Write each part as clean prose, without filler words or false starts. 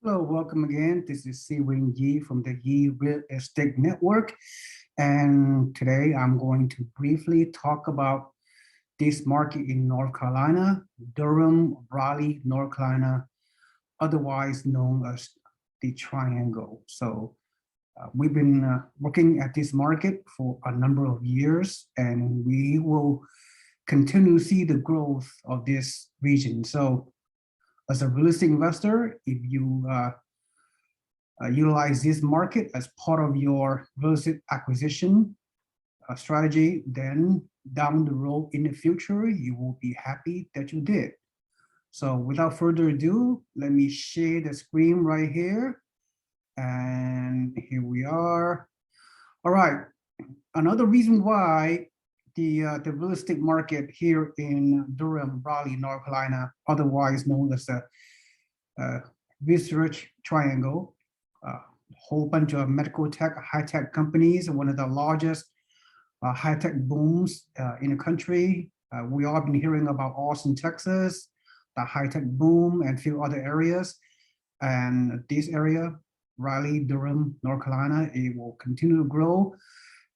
Hello, welcome again. This is Seewing Yee from the Yee Real Estate Network. And today I'm going to briefly talk about this market in North Carolina, Durham, Raleigh, North Carolina, otherwise known as the Triangle. We've been working at this market for a number of years, and we will continue to see the growth of this region. So as a real estate investor, if you utilize this market as part of your real estate acquisition strategy, then down the road in the future, you will be happy that you did. So without further ado, let me share the screen right here. And here we are. All right. Another reason why the real estate market here in Durham, Raleigh, North Carolina, otherwise known as the Research Triangle, a whole bunch of medical tech, high-tech companies, one of the largest high-tech booms in the country. We all been hearing about Austin, Texas, the high-tech boom, and a few other areas. And this area, Raleigh, Durham, North Carolina, it will continue to grow.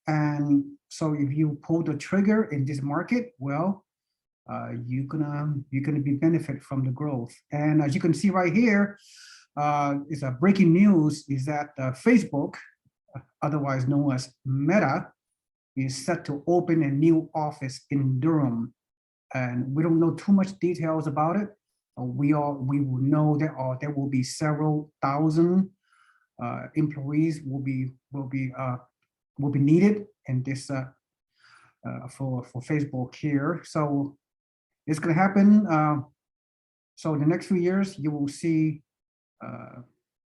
And so if you pull the trigger in this market, well, you're gonna be benefit from the growth. And as you can see right here, is a breaking news is that Facebook, otherwise known as Meta, is set to open a new office in Durham. And we don't know too much details about it. We will know that there will be several thousand employees will be needed in this for Facebook here. So it's going to happen. So in the next few years, you will see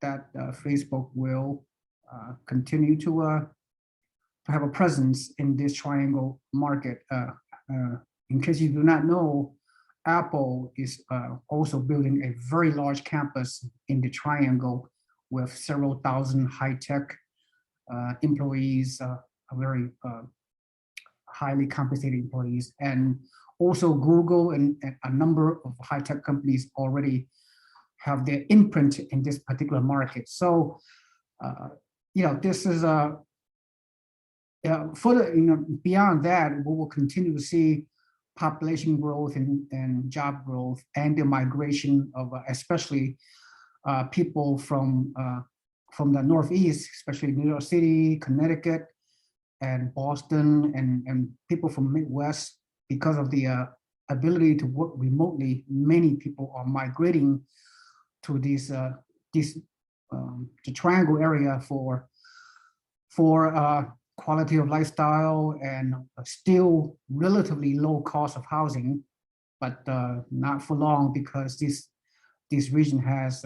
that Facebook will continue to have a presence in this triangle market. In case you do not know, Apple is also building a very large campus in the triangle with several thousand high-tech employees, very highly compensated employees. And also Google and a number of high-tech companies already have their imprint in this particular market. So, this is further, beyond that, we will continue to see population growth and job growth and the migration of especially people from the Northeast, especially New York City, Connecticut, and Boston, and people from Midwest. Because of the ability to work remotely, many people are migrating to the Triangle area for quality of lifestyle and still relatively low cost of housing, but not for long, because this region has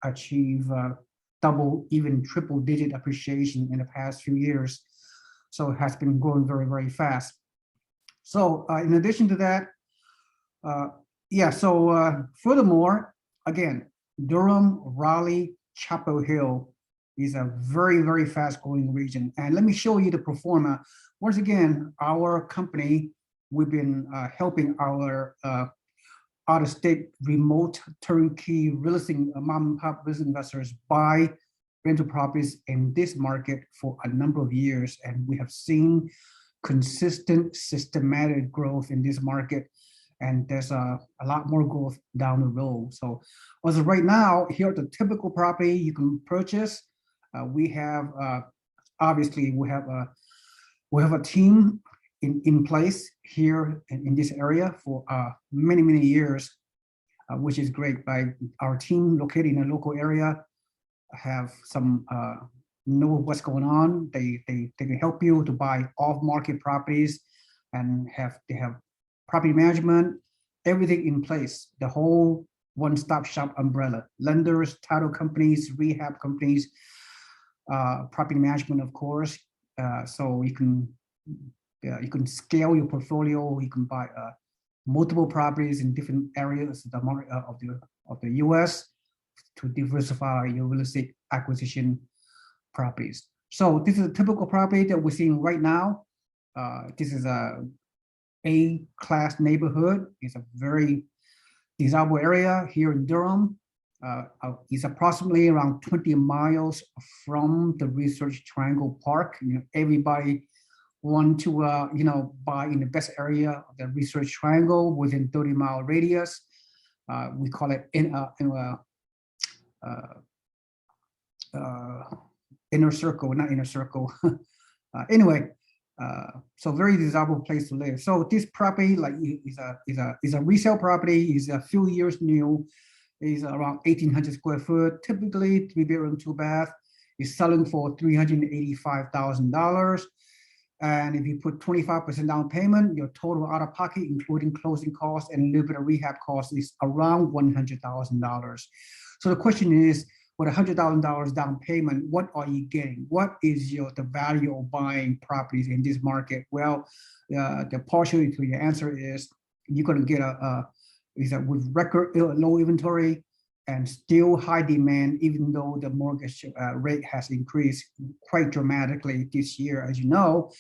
achieved double, even triple digit appreciation in the past few years. So it has been growing very, very fast. So in addition to that, furthermore, again, Durham, Raleigh, Chapel Hill is a very, very fast growing region. And let me show you the pro forma. Once again, our company, we've been helping our out-of-state remote turnkey real estate mom and pop business investors buy rental properties in this market for a number of years. And we have seen consistent, systematic growth in this market. And there's a lot more growth down the road. So as of right now, here are the typical property you can purchase. We have, obviously, we have a team in place here in this area for many, many years, which is great. Our team located in a local area have some know what's going on. They can help you to buy off-market properties, and they have property management, everything in place. The whole one-stop shop umbrella: lenders, title companies, rehab companies, property management, of course. So you can scale your portfolio. You can buy multiple properties in different areas of the U.S. to diversify your real estate acquisition properties. So this is a typical property that we're seeing right now. This is A-class neighborhood. It's a very desirable area here in Durham. is approximately around 20 miles from the Research Triangle Park. Everybody want to buy in the best area of the Research Triangle within 30-mile radius. We call it inner circle, not inner circle. Anyway, so very desirable place to live. So this property is a resale property, is a few years new, is around 1,800 square foot, typically 3-bedroom, 2-bath, is selling for $385,000. And if you put 25% down payment, your total out of pocket, including closing costs and a little bit of rehab costs, is around $100,000. So the question is, with $100,000 down payment, what are you getting? What is the value of buying properties in this market? Well, the partially to your answer is you're going to get with record low inventory and still high demand, even though the mortgage rate has increased quite dramatically this year, as you know.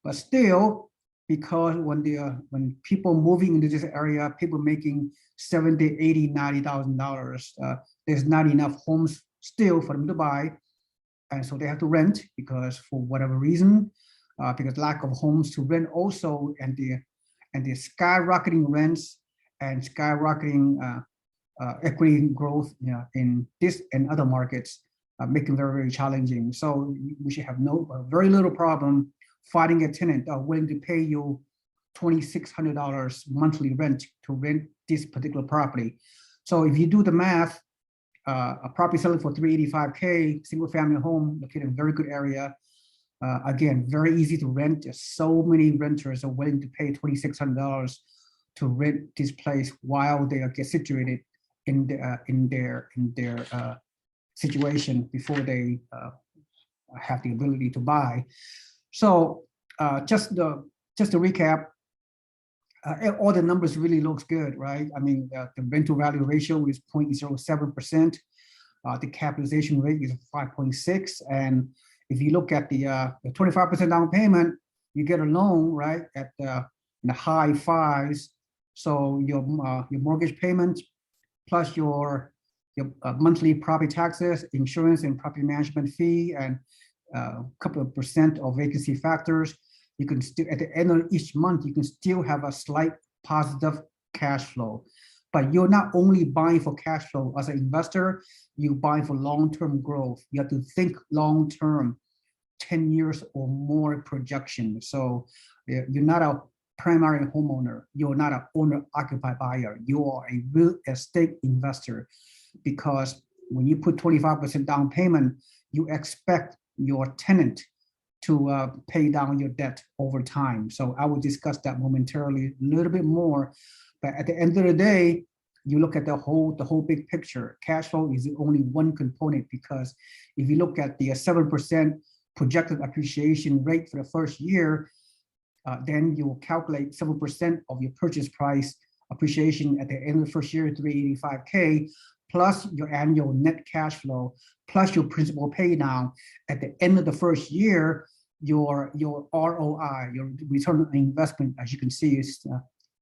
But still, because when people moving into this area, people making $70,000, $80,000, $90,000, there's not enough homes still for them to buy, and so they have to rent because for whatever reason, because lack of homes to rent also, and the skyrocketing rents and skyrocketing equity growth, in this and other markets, making very, very challenging. So we should have very little problem finding a tenant willing to pay you $2,600 monthly rent to rent this particular property. So if you do the math, a property selling for $385K, single family home located in a very good area. Again, very easy to rent. There's so many renters are willing to pay $2,600 to rent this place while they get situated in their situation before they have the ability to buy. So just to recap, all the numbers really looks good, right? I mean, the rental value ratio is 0.07%. The capitalization rate is 5.6. And if you look at the 25% down payment, you get a loan, right, at in the high fives. So your mortgage payment plus your monthly property taxes, insurance and property management fee, and a couple of percent of vacancy factors, you can still, at the end of each month, you can still have a slight positive cash flow. But you're not only buying for cash flow as an investor, you buy for long-term growth. You have to think long-term, 10 years or more projection. So you're not a primary homeowner. You're not an owner-occupied buyer. You are a real estate investor, because when you put 25% down payment, you expect your tenant to pay down your debt over time. So I will discuss that momentarily a little bit more. But at the end of the day, you look at the whole big picture. Cash flow is only one component, because if you look at the 7% projected appreciation rate for the first year, then you will calculate 7% of your purchase price appreciation at the end of the first year, $385K, plus your annual net cash flow, plus your principal pay down. At the end of the first year, your ROI, your return on investment, as you can see, is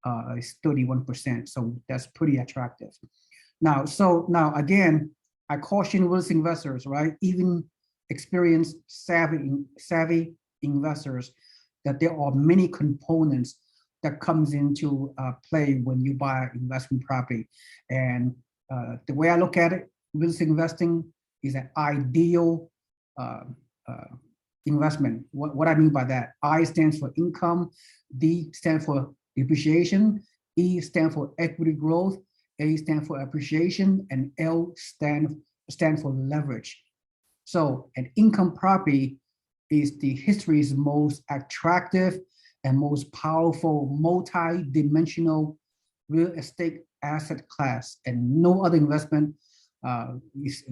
31%. So that's pretty attractive. Now again, I caution real estate investors, right? Even experienced, savvy investors, that there are many components that comes into play when you buy investment property. And the way I look at it, real estate investing is an ideal investment. What I mean by that, I stands for income, D stands for depreciation, E stands for equity growth, A stands for appreciation, and L stands for leverage. So an income property is the history's most attractive and most powerful multi-dimensional real estate asset class, and no other investment is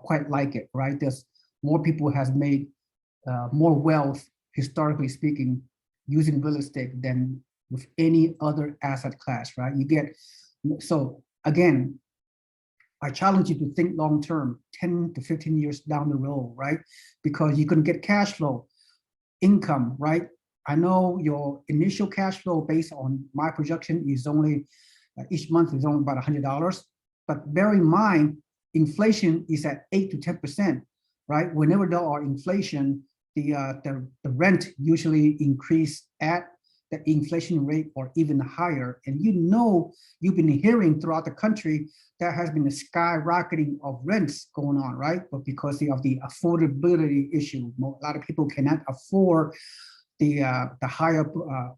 quite like it, right? There's more people has made more wealth, historically speaking, using real estate than with any other asset class, right? So again, I challenge you to think long-term, 10 to 15 years down the road, right? Because you can get cash flow, income, right? I know your initial cash flow based on my projection is only, each month is only about $100. But bear in mind, inflation is at 8 to 10%, right? Whenever there are inflation, the rent usually increase at the inflation rate or even higher. And you've been hearing throughout the country there has been a skyrocketing of rents going on, right? But because of the affordability issue, a lot of people cannot afford the higher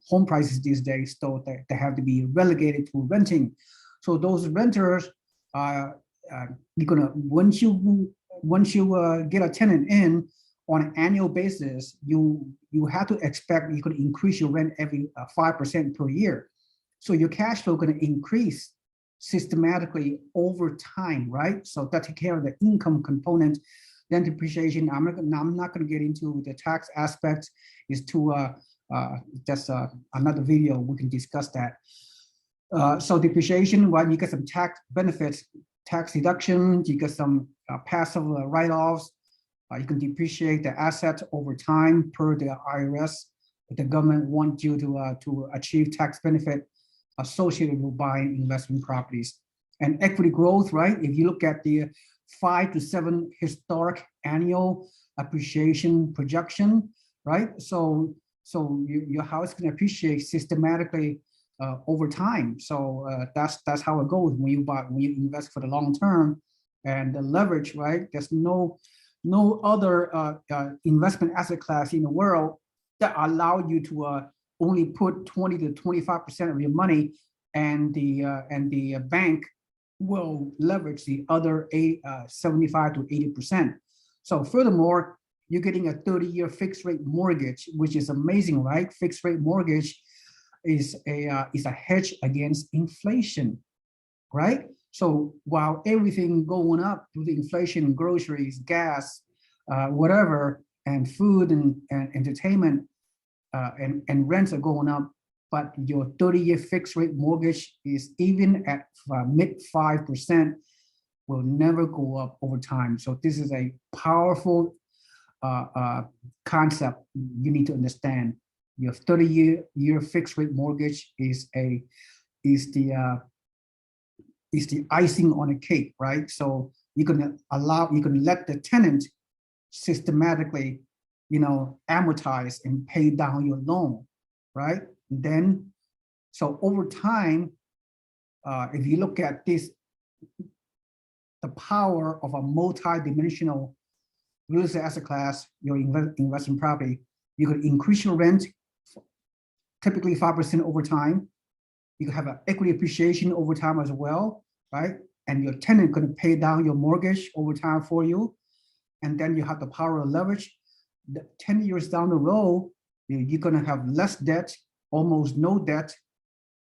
home prices these days, so they have to be relegated to renting. So those renters, you're gonna once you get a tenant in on an annual basis, you have to expect you could increase your rent every 5% per year. So your cash flow going to increase systematically over time, right? So that take care of the income component. Then depreciation. I'm not going to get into the tax aspect. Is to just another video we can discuss that. So depreciation, well, you get some tax benefits, tax deduction. You get some passive write-offs. You can depreciate the assets over time per the IRS. The government wants you to achieve tax benefit associated with buying investment properties. And equity growth, right? If you look at the 5 to 7 historic annual appreciation projection, right? So your house can appreciate systematically over time. So that's how it goes when you invest for the long term. And the leverage, right? There's no other investment asset class in the world that allow you to only put 20 to 25% of your money, and the bank will leverage the other 75 to 80%. So furthermore, you're getting a 30-year fixed rate mortgage, which is amazing, right? Fixed rate mortgage is a hedge against inflation, right? So while everything going up through the inflation, groceries, gas, whatever, and food and entertainment and rents are going up, but your 30-year fixed rate mortgage is even at mid 5%, will never go up over time. So this is a powerful concept you need to understand. Your 30-year fixed rate mortgage is the icing on a cake, right? So you can let the tenant systematically, amortize and pay down your loan, right? And then, so over time, if you look at this, the power of a multi-dimensional real estate asset class, your investment property, you could increase your rent, typically 5% over time. You could have an equity appreciation over time as well, right? And your tenant could pay down your mortgage over time for you. And then you have the power of leverage. 10 years down the road, you're going to have less debt, almost no debt,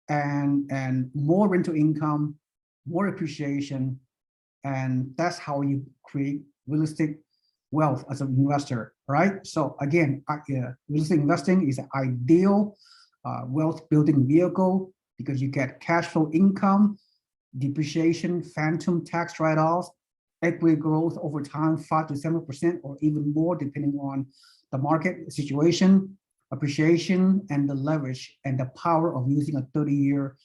and more rental income, more appreciation. And that's how you create real estate wealth as an investor, right? So again, real estate investing is an ideal wealth building vehicle because you get cash flow income, depreciation, phantom tax write-offs, equity growth over time, 5 to 7% or even more, depending on the market situation, appreciation, and the leverage and the power of using a 30-year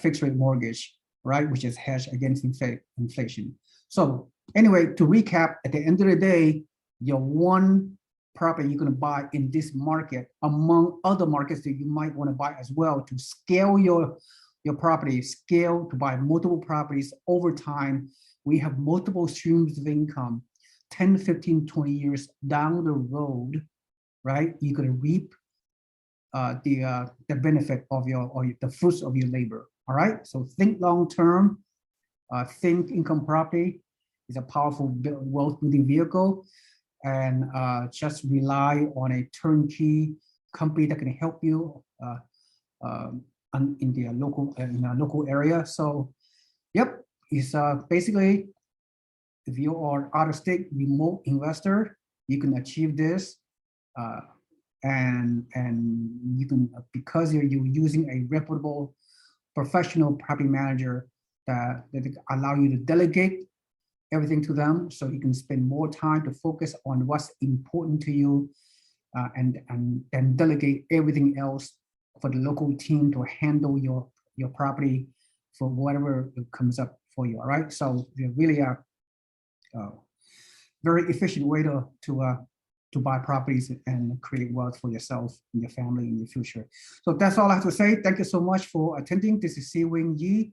fixed rate mortgage, right, which is hedged against inflation. So anyway, to recap, at the end of the day, your one property you're going to buy in this market, among other markets that you might want to buy as well, to scale your property, scale to buy multiple properties over time. We have multiple streams of income, 10, 15, 20 years down the road, right? You're going to reap the benefit of the fruits of your labor. All right. So think long term. Think income property is a powerful wealth building vehicle, and just rely on a turnkey company that can help you in the local area. So, yep, it's basically if you are out of state remote investor, you can achieve this. And you can, because you're using a reputable professional property manager that allow you to delegate everything to them, so you can spend more time to focus on what's important to you, and delegate everything else for the local team to handle your property for whatever comes up for you. All right. So they're really a very efficient way to buy properties and create wealth for yourself and your family in the future. So that's all I have to say. Thank you so much for attending. This is Seewing Yee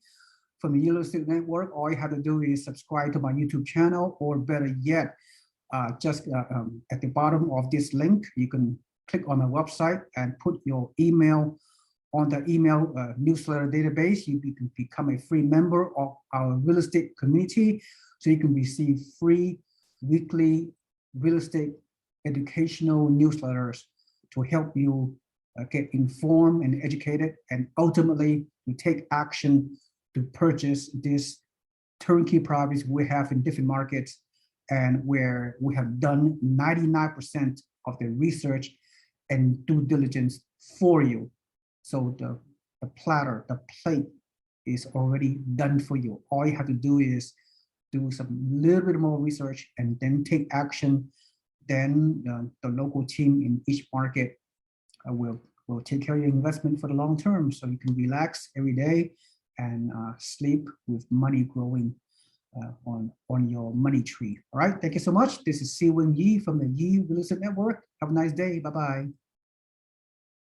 from the Yee Real Estate Network. All you have to do is subscribe to my YouTube channel, or better yet, just at the bottom of this link, you can click on my website and put your email on the email newsletter database. You can become a free member of our real estate community, so you can receive free weekly real estate educational newsletters to help you get informed and educated, and ultimately to take action to purchase these turnkey properties we have in different markets, and where we have done 99% of the research and due diligence for you. So the platter, the plate is already done for you. All you have to do is do some little bit more research and then take action. Then the local team in each market will take care of your investment for the long term, so you can relax every day and sleep with money growing on your money tree. All right, thank you so much. This is Seewing Yee from the Yee Real Estate Network. Have a nice day. Bye-bye.